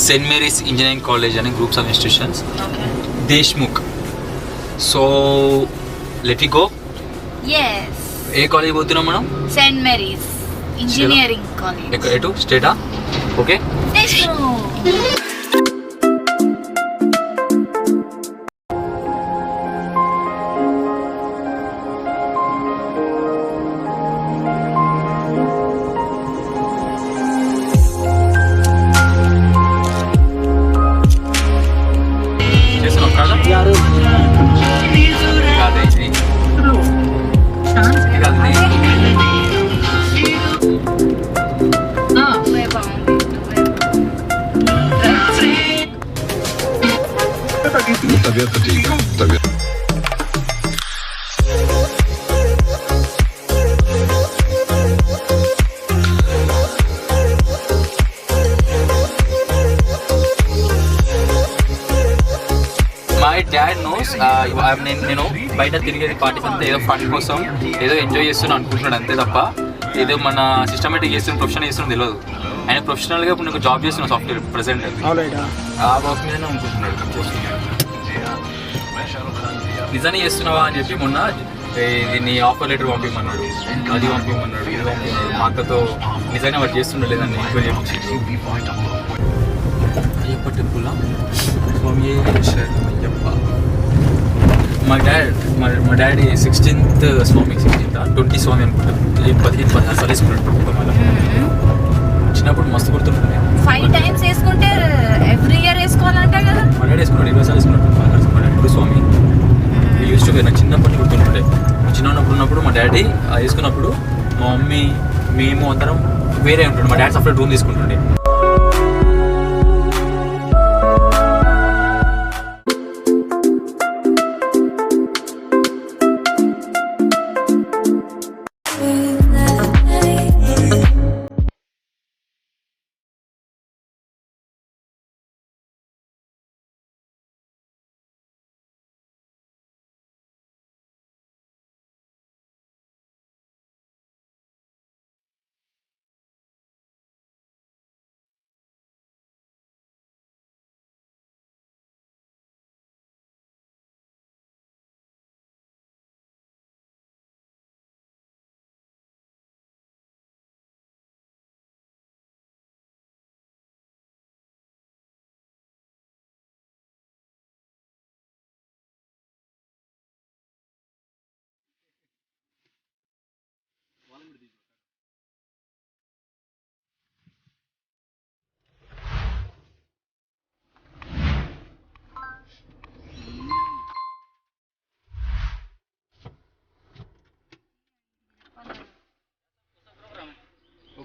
Saint Mary's engineering college అని groups of institutions. Deshmukh. So let we go. ఏ college పోతున్నాం మనం? Saint Mary's engineering college. ఎటు స్టేటా? ఓకే. तबीयत तो ठीक है. तबीयत మై డాడ్ నోస్ నేను బయట తిరిగేది పార్టీస్ అంతా ఏదో ఫండ్ కోసం ఏదో ఎంజాయ్ చేస్తున్నాను అనుకుంటున్నాడు అంతే తప్ప ఏదో మన సిస్టమేటిక్ చేస్తున్న ప్రొఫెషన్ చేస్తున్న తెలియదు. ఆయన ప్రొఫెషనల్గా ఇప్పుడు నీకు జాబ్ చేస్తున్న సాఫ్ట్వేర్ ప్రెసెంట్ ఆ వర్క్ మీదనే అనుకుంటున్నాడు. నిజాన్ని చేస్తున్నావా అని చెప్పి మొన్న దీన్ని ఆఫర్ లెటర్ పంపించమన్నాడు, అది పంపించమన్నాడు, ఇది పంపించమన్నాడు. మా అక్కతో నిజంగా వాడు చేస్తుండో లేదని ఎక్కువ చెప్పి అయ్యప్ప టెంపుల్ స్వామి అయ్యప్ప. మా డాడీ 16th స్వామి 20 స్వామి అనుకుంటాను. 15-16 సార్లు వేసుకున్నాడు. మళ్ళీ చిన్నప్పుడు మస్తు గుర్తుంటుంది. 5 times వేసుకుంటే ఎవ్రీ ఇయర్ వేసుకోవాలంట కదా. మా డాడీ వేసుకున్నాడు 20 సార్లు వేసుకున్నట్టు. మా డాడీ స్వామి యూస్ టు నాకు చిన్నప్పటి గుర్తుంటుండే. ఉన్నప్పుడు మా డాడీ వేసుకున్నప్పుడు మా మమ్మీ మేము అందరం వేరే ఉంటుండే. మా డాడీ సపరేట్ రూమ్ తీసుకుంటుండే.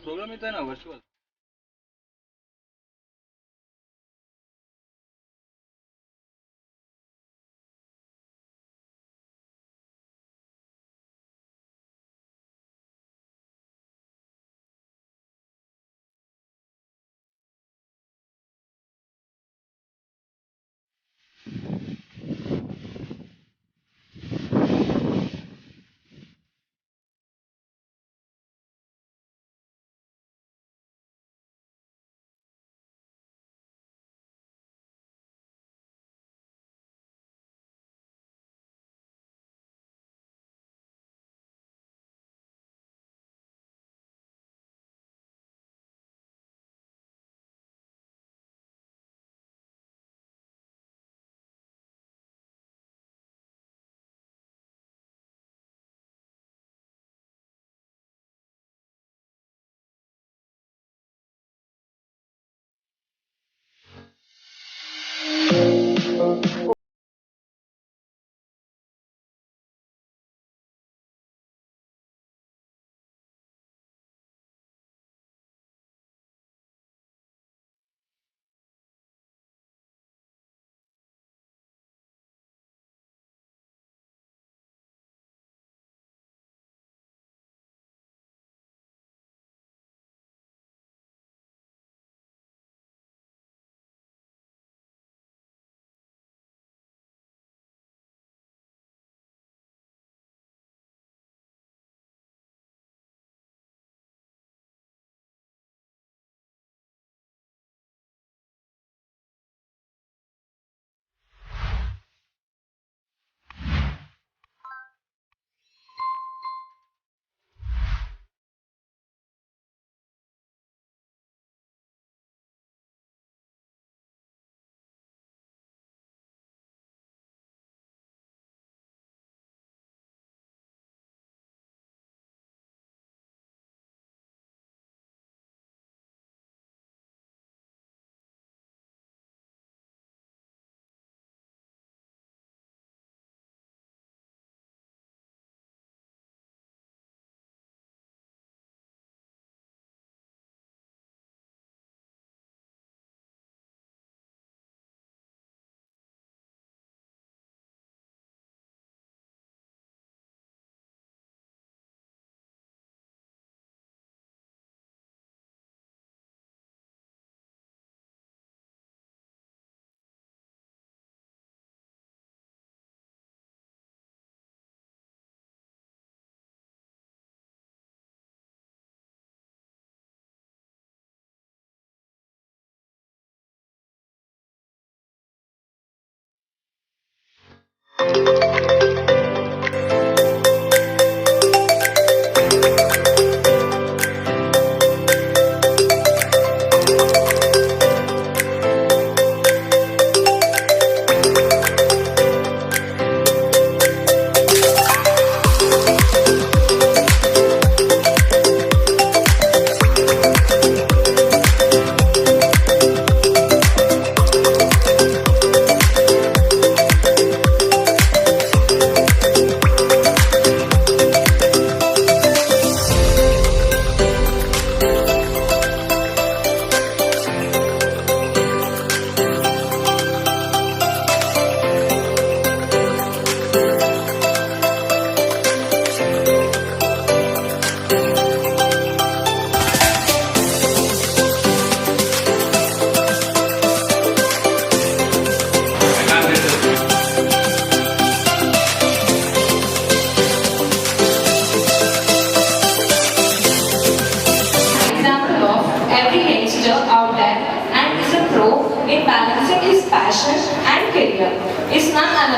प्रोग्राम येत आहे ना virtual.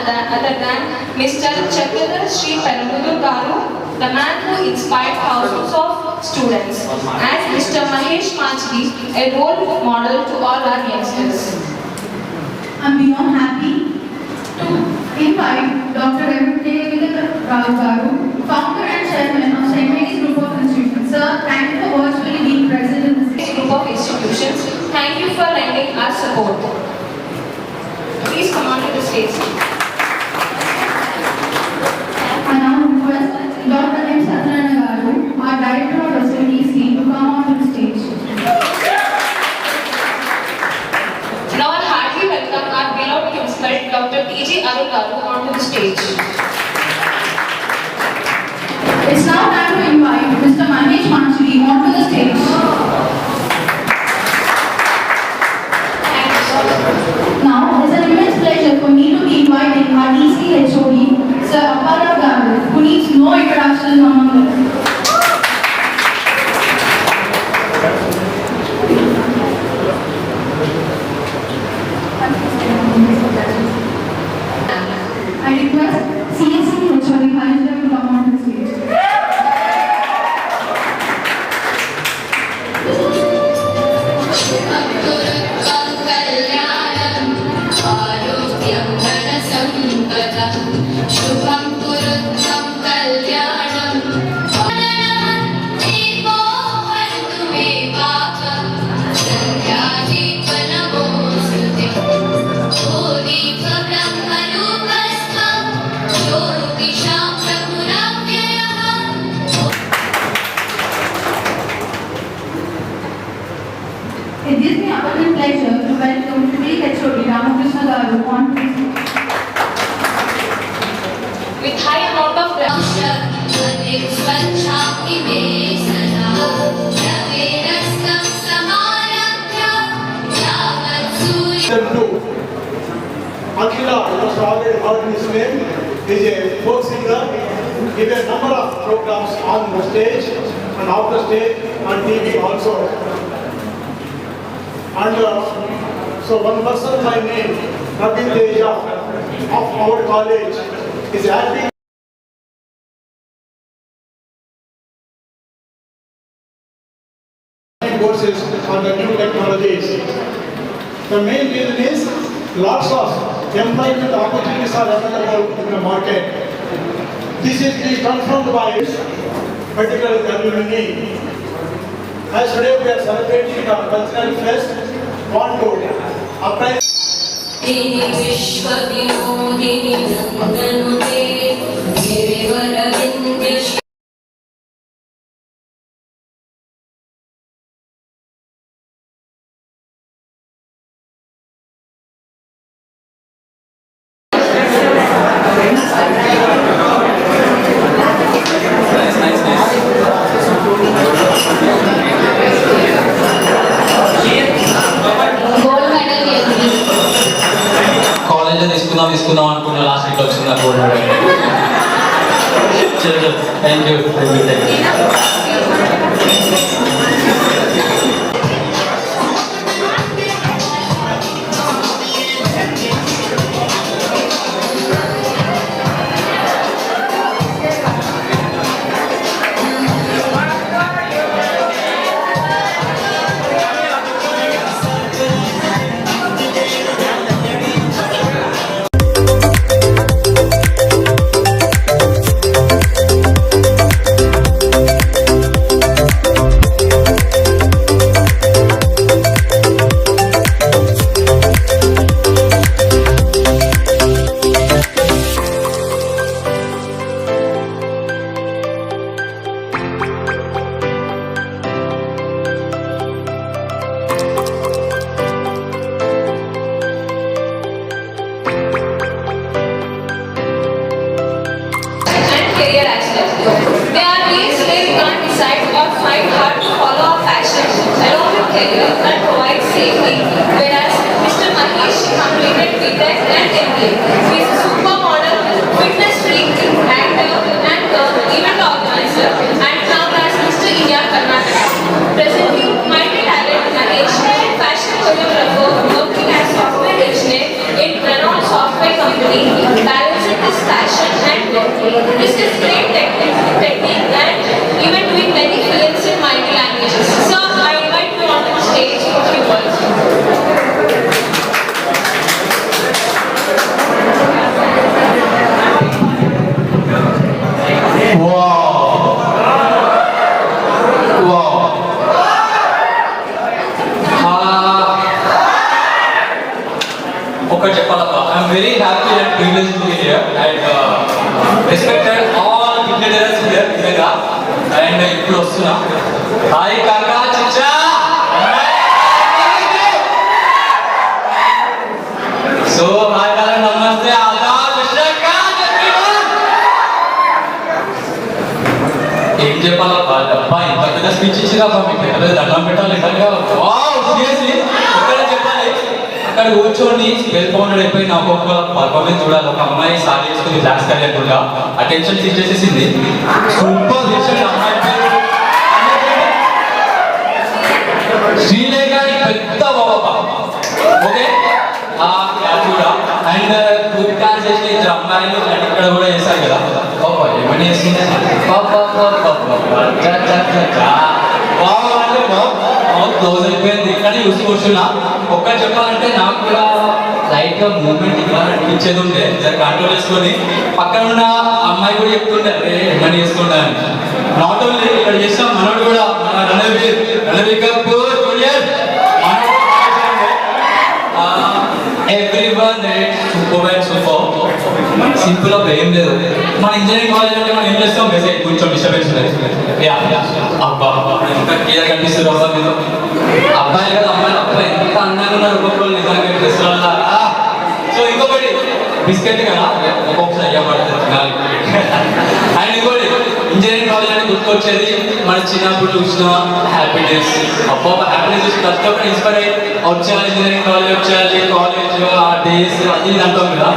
other than Mr. Chakra Sri Perambudur Garu, the man who inspired thousands of students, as Mr. Mahesh Machki, a role model to all our youngsters. I'm beyond happy to invite Dr. Venkateswara Rao Garu, founder and chairman of St. Mary's Group of Institutions. Sir, thank you for virtually being present in this Group of institutions, thank you for lending our support. Please come on to the stage. I now request Dr. M. Satyanarayana Garu, our Director of Facilities team, to come on to the stage. Now I heartily welcome our beloved principal, Dr. T.J. Arul Garu, onto the stage. It's now time to invite Mr. Mahesh Machki onto the stage. Thank you, sir. Now, it's an immense pleasure for me to be inviting our DC HOD, Sir Appara Garu, who needs no introduction among us. I request CSC HOD Harish to come on the stage. शुभं कुरुत्वं कल्याणं दीपो हरतु मे पापं सन्ध्यादीपनमोऽस्तुते ओ दीपब्रह्मरूपस्थं ज्योतिषां प्रभुरव्ययः. It gives me abundant pleasure to welcome today's HOD Ramakrishna Garu on to the stage. With high amount of स्वच्छामि मे सदा रविरस्तं समारभ्य यावत् सूर्य. Akhila, you must already heard his name, is a folk singer. He did a number of programs on the stage and off the stage and TV also. And so one person by name, Navin Teja of our college is acting courses on the new technologies. The main reason is lots of employment opportunities are available in the market. This is confirmed by particularly the alumni. As today we are celebrating the cultural fest, want to apply. विश्वविनोदिनि नन्दनुते गिरिवरविन्द्य. gold medal getting. కాలేజ్లో తీసుకుందాం అనుకున్న last ఇట్లా వచ్చింది నాకు gold medal. Thank you. safely, whereas Mr. Mahesh completed BTech and MBA. He is a supermodel, fitness freak, actor, anchor, event organizer, and now as Mr. India Karnataka. Presently, multi-talent Mahesh, fashion choreographer, working as software engineer in renowned software company. ఇప్పుడు వస్తున్నా. Hi కాకా చిచ్చా. So hi కాకా నమస్తే ఆదాబ్ ఏం చెప్పాలబ్బా డబ్బా ఇంత పెద్ద speech ఇచ్చిరాబ్బా మీకు పెద్ద పెద్ద దండం పెట్టాలి సీరియస్లీ ఒక్కడే చెప్పాలి. అక్కడ కూర్చొని స్పెల్ బౌండెడ్ అయిపోయి నాకు ఒక పర్ఫార్మెన్స్ చూడాలి. ఒక అమ్మాయి సారీ చేసుకుని డాన్స్ కరియకుండా అటెన్షన్ తీసేసేసింది. సూపర్ చేసాడు అమ్మాయి పేరు శ్రీలేఖ పెద్ద బాబా. ఓకే కూడా అండ్ గ్రూప్ డాన్స్ చేసిన ఇద్దరు అమ్మాయిలు అండ్ ఇక్కడ కూడా చేశారు కదా. ఏమని చేస్తుంది క్లోజ్ అయిపోయింది. కానీ చూసి కూర్చున్నా. ఒక్కటి చెప్పాలంటే నాకు కూడా లైట్ గా మూమెంట్ ఇవ్వాలనిపించేది ఉండే. జర కంట్రోల్ చేసుకొని పక్కన ఉన్న అమ్మాయి కూడా చెప్తుండే అరే ఏమని చేసుకుంటా అని. నాట్ ఓన్లీ ఇక్కడ చేసిన మనోడు కూడా మన Ranveer Kapoor junior everyone super simple of ఏం లేదు. మన ఇంజనీరింగ్ కాలేజ్ అంటే మనం ఏం చేస్తాం బేసిక్ కొంచెం డిస్టర్బెన్స్ ఉంటుంది. అబ్బా ఎంత క్లియర్ కనిపిస్తుంది అబ్బా మీరు అబ్బాయి కదా అమ్మాయి అబ్బాయి ఎంత అందంగా ఉన్నారు ఒక్కొక్కరు నిజంగా డ్రెస్ వల్ల. సో ఇంకొకటి బిస్కెట్ కదా ఒక్కొక్కసారి అయ్యా పడుతుంది. అండ్ ఇంకోటి ఇంజనీరింగ్ కాలేజ్ అంటే గుర్తుకొచ్చేది మన చిన్నప్పుడు చూసిన హ్యాపీనెస్. అబ్బా హ్యాపీనెస్ చూసి ప్రతి ఒక్కరు ఇన్స్పైర్ అయ్యి వచ్చేయాలి ఇంజనీరింగ్ కాలేజ్ వచ్చేయాలి కాలేజ్ ఆ డేస్ అది ఇది అంటాం కదా.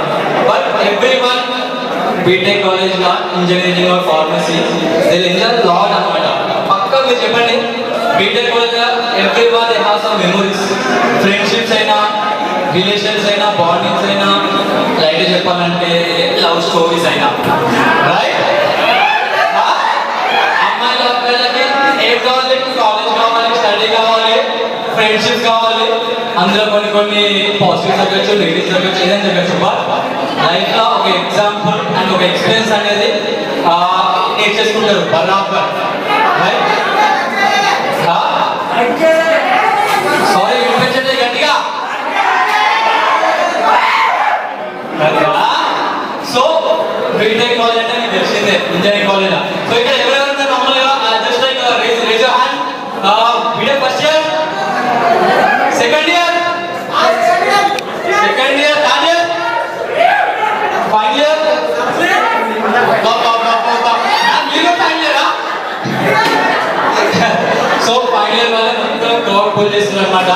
But every one BTech college లా engineering or pharmacy they enjoy lot అనమాట. పక్కా మీరు చెప్పండి BTech college every one they have some memories. Friendships అయినా రిలేషన్స్ అయినా బాండింగ్స్ అయినా లైట్ చెప్పాలంటే లవ్ స్టోరీస్ అయినా రైట్. అమ్మాయిల అబ్బాయిలకి ఏం కావాలి కాలేజ్ కావాలి స్టడీ కావాలి ఫ్రెండ్షిప్ కావాలి. అందులో కొన్ని పాజిటివ్ జరగచ్చు నెగిటివ్ జరగచ్చు ఏదైనా జరగచ్చు. బట్ లైఫ్ లో ఒక ఎగ్జాంపుల్ అండ్ ఒక ఎక్స్పీరియన్స్ అనేది నేర్చేసుకుంటారు బరాబర్ రైట్. సారీ వినిపించండి గట్టిగా. సో బీటెక్ కాలేజ్ అంటే మీకు తెలిసిందే ఇంజనీరింగ్ కాలేజ్. సో ఇక్కడ ఎవరెవరు ఉన్నారు నార్మల్గా just like raise your hand. BTech first year second year third year final year మీరు ఫైనల్ ఇయరా. సో ఫైనల్ ఇయర్ వాళ్ళ మొత్తం కవర్ పుల్ చేస్తున్నారు అనమాట.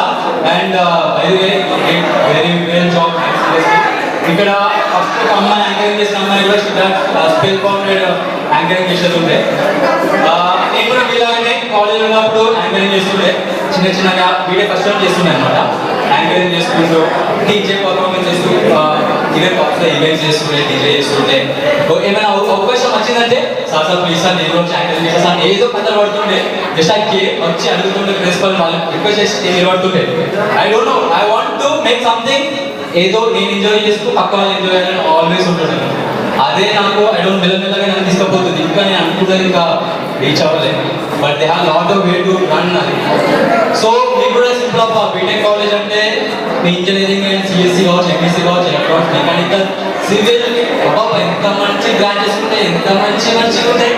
And very well job. ఇక్కడ ఫస్ట్ ఒక అమ్మాయి యాంకరింగ్ చేసిన అమ్మాయి కూడా స్పెల్ బౌండెడ్ యాంకరింగ్ చేసేది ఉండే. నేను కూడా మీలాగనే కాలేజ్ ఉన్నప్పుడు యాంకరింగ్ చేస్తుండే. చిన్నగా వీడియో ఫస్ట్ టైం చేస్తుండే అనమాట. యాంకరింగ్ చేసుకుంటూ డీజే పర్ఫార్మెన్స్ చేస్తూ ఈవెంట్ పబ్స్లో ఈవెంట్స్ చేస్తుండే డీజే చేస్తుండే. ఏమైనా అవకాశం వచ్చిందంటే సార్ ప్లీజ్ సార్ నేను వచ్చి యాంకరింగ్ చేస్తా సార్ ఏదో కథలు పడుతుండే. జస్ట్ వచ్చి అడుగుతుండే ప్రిన్సిపల్ వాళ్ళు రిక్వెస్ట్ చేసి నేను పడుతుండే. I don't know I want to make something. ఏదో నేను ఎంజాయ్ చేస్తూ పక్క వాళ్ళు ఎంజాయ్ చేయాలని ఆల్వేస్ ఉంటుంటాను. అదే నాకు ఐ డోంట్ మెల్లమెల్లగా నన్ను తీసుకుపోతుంది. ఇంకా నేను అనుకుంటాను ఇంకా రీచ్ అవ్వలేదు. But they have lot of way to run అది. సో మీకు కూడా సింపుల్ ఆఫ్ బీటెక్ కాలేజ్ అంటే మీ ఇంజనీరింగ్ అండ్ సిఎస్సి కావచ్చు ఎంఎస్సి కావచ్చు ఎలక్ట్రానిక్స్ మెకానికల్ సివిల్ బాబా ఎంత మంచి బ్రాంచెస్ ఉంటాయి ఎంత మంచిగా ఉంటాయి.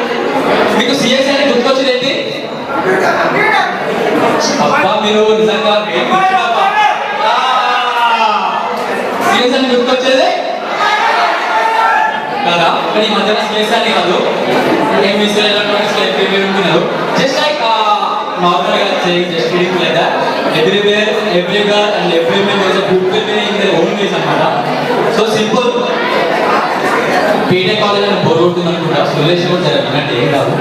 మీకు సిఎస్సి అంటే గుర్తుకొచ్చేది ఏంటి అబ్బా మీరు నిజంగా సిఎస్ అని గుర్తుకొచ్చేది కదా. కానీ ఈ మధ్యన సిఎస్ అని కాదు ఎంఎస్సీ ఎలక్ట్రానిక్స్ ఉంటున్నారు. జస్ట్ లైక్ నార్మల్గా just reading like that everywhere everywhere and everywhere was a beautiful day in their own ways అన్నమాట. సో సింపుల్ బీటెక్ కాలేజ్ అని బోర్ ఉంటుంది అనుకుంటా. సొల్యూషన్ కూడా జరగనంటే ఏం కాదు.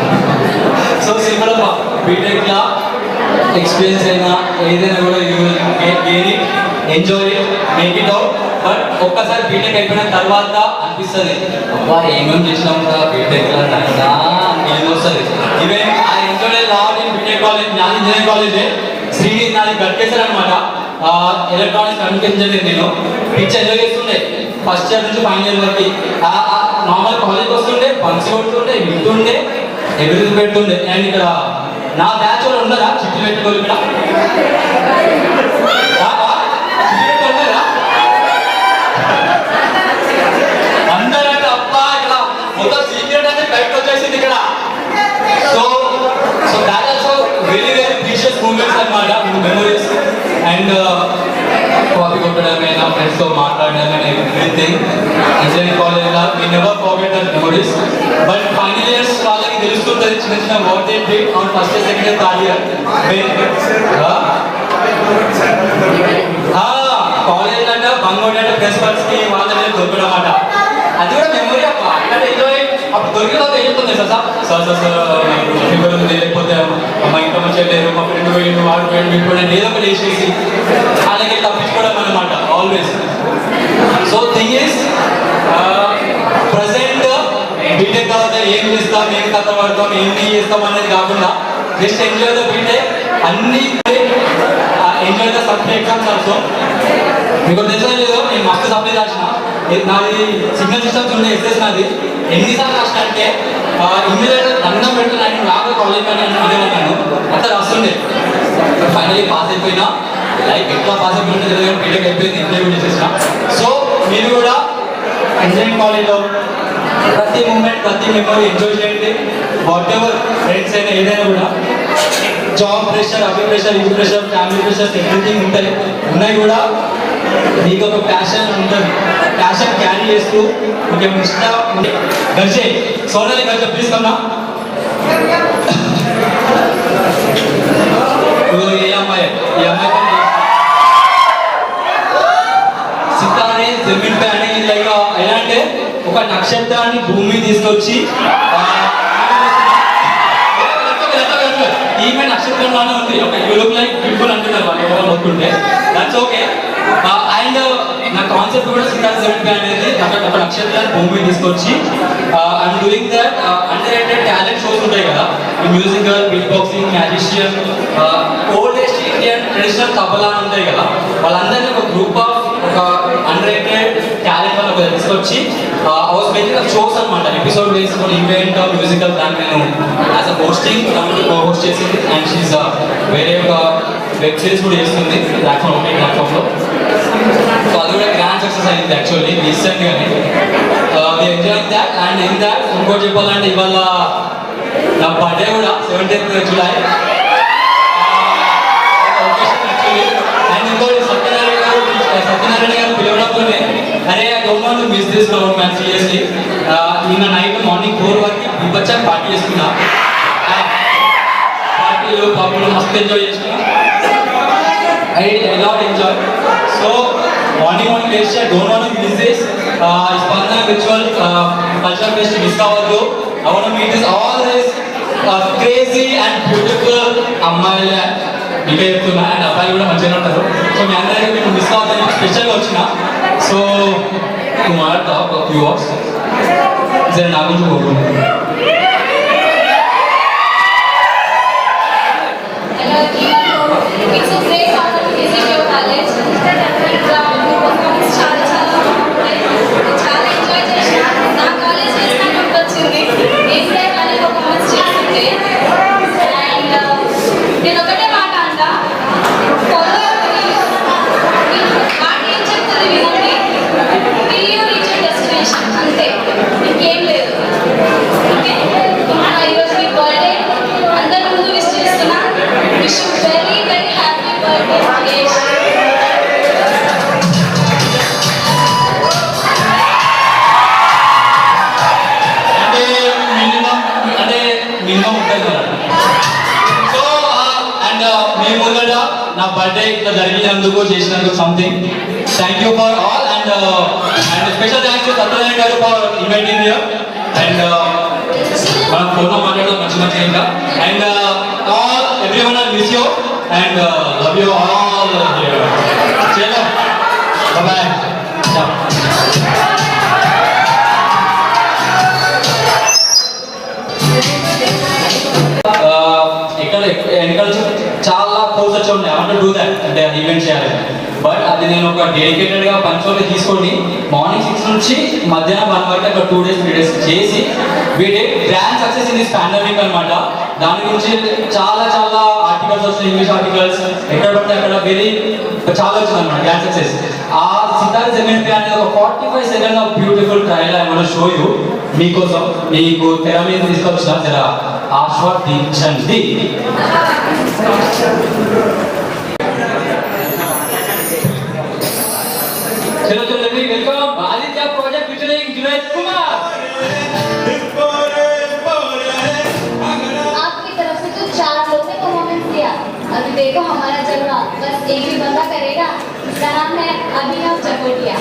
సో సింపుల్ బీటెక్ లా ఎక్స్పీరియన్స్ అయినా ఏదైనా కూడా enjoy make it out. But ఒక్కసారి బీటెక్ అయిపోయిన తర్వాత అనిపిస్తుంది అబ్బా ఏమేమి చేసినాం కదా బీటెక్ ఏం వస్తుంది. Even I enjoy lot in BTech college. నాది ఇంజనీరింగ్ కాలేజే శ్రీని నాది గట్కేశారు అనమాట. Electronics communication engineer. నేను పిచ్ ఎంజాయ్ చేస్తుండే ఫస్ట్ ఇయర్ నుంచి ఫైనల్ ఇయర్ వరకు. నార్మల్ కాలేజ్కి వస్తుండే పంక్స్ కొడుతుండే వింటుండే ఎవ్రీథింగ్ పెడుతుండే. అండ్ ఇక్కడ నా బ్యాచ్ వాళ్ళు ఉండరా చిట్టు పెట్టుకోవాలి ఇక్కడ అందరూ అబ్బా ఇక్కడ మొత్తం సీక్రెట్ అంటే బయటకు వచ్చేసింది ఇక్కడ. సో ఫ్రెండ్స్తో మాట్లాడడం అండ్ ఎవ్రీథింగ్. ఇంజనీరింగ్ కాలేజ్లో we never forget that memories. But final years వాళ్ళకి తెలుస్తుంటుంది చిన్న చిన్న what they did on first year, second year, third year. College అంటే బంగోడి అంటే ప్రిన్సిపల్స్కి వాళ్ళ మీద దొరకడం అన్నమాట. అది కూడా మెమరీ అప్ప అంటే ఎంజాయ్ అప్పుడు దొరికిన తర్వాత ఏం చెప్తుంది సార్ ఉంది, లేకపోతే మా ఇంట్లో మంచిగా లేరు, మా ఫ్రెండ్ పోయిండు, వాడు పోయిండు, వీడు పోయిండు, ఏదో ఒకటి వేసేసి అలాగే తప్పించుకోవడం అనమాట always. So thing is present BTech తర్వాత ఏం చేస్తాం, ఏం కథ పడతాం, ఏంటి చేస్తాం అనేది కాకుండా జస్ట్ ఎంజాయ్ ద బీటెక్, అన్ని enjoy the supply exams also. మీకు తెలుసా లేదో నేను మస్తు సప్లై రాసిన, నాది సిగ్నల్ సిస్టమ్స్ ఉండే ఎస్ఎస్ నాది. ఎన్నిసార్లు రాసిన అంటే ఇంజనీర్ దండం పెడుతున్నాను రాక కాలేజ్ కానీ అన్నాను అంతా రాస్తుండే. ఫైనలీ పాస్ అయిపోయినా, లైఫ్ ఎట్లా పాస్ అయిపోయింది తెలియదు, బీటెక్ అయిపోయింది, ఇంటర్వ్యూ చేసేసిన. సో మీరు కూడా ఇంజనీరింగ్ కాలేజ్లో ప్రతి మూమెంట్, ప్రతి మెమరీ ఎంజాయ్ చేయండి. వాట్ ఎవర్ ఫ్రెండ్స్ అయినా ఏదైనా కూడా జాబ్ ప్రెషర్, అవి ప్రెషర్, ఇవి ప్రెషర్, ఫ్యామిలీ ప్రెషర్స్ ఎవ్రీథింగ్ ఉన్నాయి కూడా మీకు ఒక ప్యాషన్ ఉంటుంది. ప్యాషన్ క్యారీ చేస్తూ మీకు ఇష్టం గర్జే సోనాలి గర్జే ప్లీజ్ కన్నా. ఈ అమ్మాయి సితారే జమీన్ పై అని లైక్ ఎలా అంటే ఒక నక్షత్రాన్ని భూమి తీసుకొచ్చి ఈమె నక్షత్రంలోనే ఉంది. ఒక యూ లుక్ లైక్ బ్యూటిఫుల్ అంటున్నారు వాళ్ళు ఎవరు అనుకుంటే, దట్స్ ఓకే. అండ్ నా కాన్సెప్ట్ కూడా సితార్ జమీన్ పై అనేది ఒక నక్షత్రాన్ని భూమి తీసుకొచ్చి and doing that under rated talent shows ఉంటాయి కదా, musical, beat boxing, magician, oldest Indian traditional tabla అని ఉంటాయి కదా, వాళ్ళందరినీ ఒక గ్రూప్ ఆఫ్ ఒక అండర్ రేటెడ్ టాలెంట్ వల్ల తీసుకొచ్చి వాస్ మేకింగ్ షోస్ అనమాట. ఎపిసోడ్ వైజ్ ఈవెంట్ మ్యూజికల్ దాన్ని నేను యాజ్ అ హోస్టింగ్ హోస్ట్ చేసింది. అండ్ షీఈ్ వేరే ఒక వెబ్ సిరీస్ కూడా చేస్తుంది ప్లాట్ఫామ్లో. సో అది కూడా గ్రాండ్ సక్సెస్ అయింది యాక్చువల్లీ రీసెంట్గానే. We enjoy that. And in that ఇంకోటి చెప్పాలంటే ఇవాళ నా బర్త్డే కూడా 17th July యాక్చువల్లీ. అండ్ ఇంకోటి సత్యనారాయణ గారు పిలవడంతోనే అరే I don't want to miss this ground man seriously. నిన్న నైట్ మార్నింగ్ 4 వరకు బిబ్బచ్చాక పార్టీ చేసుకున్నా. పార్టీలు పబ్బులు మస్తు ఎంజాయ్ చేసుకున్నా. I lot enjoy. So morning let's don't want to miss this Spandana virtual culture fest miss avadu. I want to meet this all this crazy and beautiful అమ్మాయిల ఇంకా చెప్తున్నా and అబ్బాయిలు కూడా మంచిగా ఉంటారు. సో మీ అందరికీ మేము మిస్ అవుతాను స్పెషల్గా వచ్చిన. So tomorrow talk few words జర నా గురించి కోరుకుంటున్నాను. It's a great honor to visit your college. చాలా ఎంజాయ్ చేశాను. నా కాలేజ్ నాకు వచ్చింది ఏసీఐ కాలేజ్ పర్ఫార్మెన్స్ చేస్తుంటే. అండ్ నేను ఒకటే మాట అంట, ఫాలో మాట ఏం చెప్తుంది వినండి. టీయూ రీచ్ డెస్టినేషన్ అంతే, ఇంకేం లేదు. ఓకే, ఈరోజు మీ బర్త్డే అందరి ముందు విష్ చేస్తున్నా. Wish you very very happy birthday Mahesh. Minimum ఉంటుంది కదా. సో అండ్ మీ ముందట నా బర్త్డే ఇట్లా జరిగినందుకు చేసినందుకు something thank you for all. And and special thanks to Satyanarayana గారు ఫర్ ఇన్వైటింగ్ హియర్. అండ్ మనం ఫోన్లో మాట్లాడడం మంచి ఇంకా. And all everyone I miss you and love you all here. చలో బాయ్. ఇక్కడ వెనకాల చాలా కోర్స్ వచ్చి ఉన్నాయి. I want to do that అంటే ఈవెంట్ చేయాలి. బట్ అది నేను ఒక డెడికేటెడ్గా పంచుకొని తీసుకొని మార్నింగ్ 6 నుంచి మధ్యాహ్నం 1 వరకు ఒక 2 days 3 days చేసి వీటి grand success in this pandemic అనమాట. దాని గురించి చాలా చాలా ఆర్టికల్స్ వస్తున్నాయి, ఇంగ్లీష్ ఆర్టికల్స్ ఎక్కడ పడితే అక్కడ వెరీ చాలా వచ్చింది అనమాట గ్రాండ్ సక్సెస్. ఆ సితార్ జమీన్ పై అనేది ఒక 45 seconds of beautiful trailer I want to show you మీకోసం. మీకు తెర మీద తీసుకొచ్చిన జర ఆస్వాదించండి. let me welcome Aditya Project featuring Junaid Kumar. आपकी तरफ से तो 4 लोगों ने परफॉर्मेंस दिया। अभी देखो हमारा जलवा बस एक ही बंदा करेगा, इसका नाम है अभिनव चकोटिया।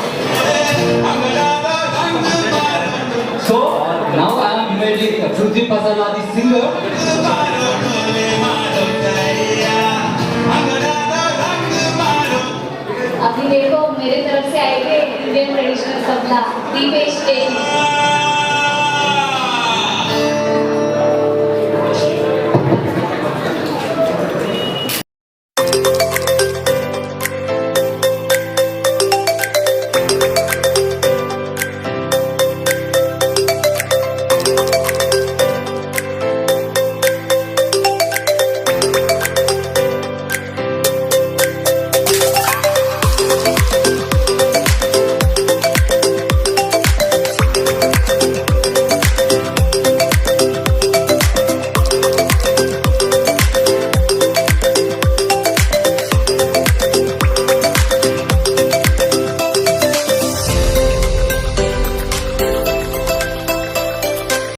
So now I am inviting Suji Pasala, the singer,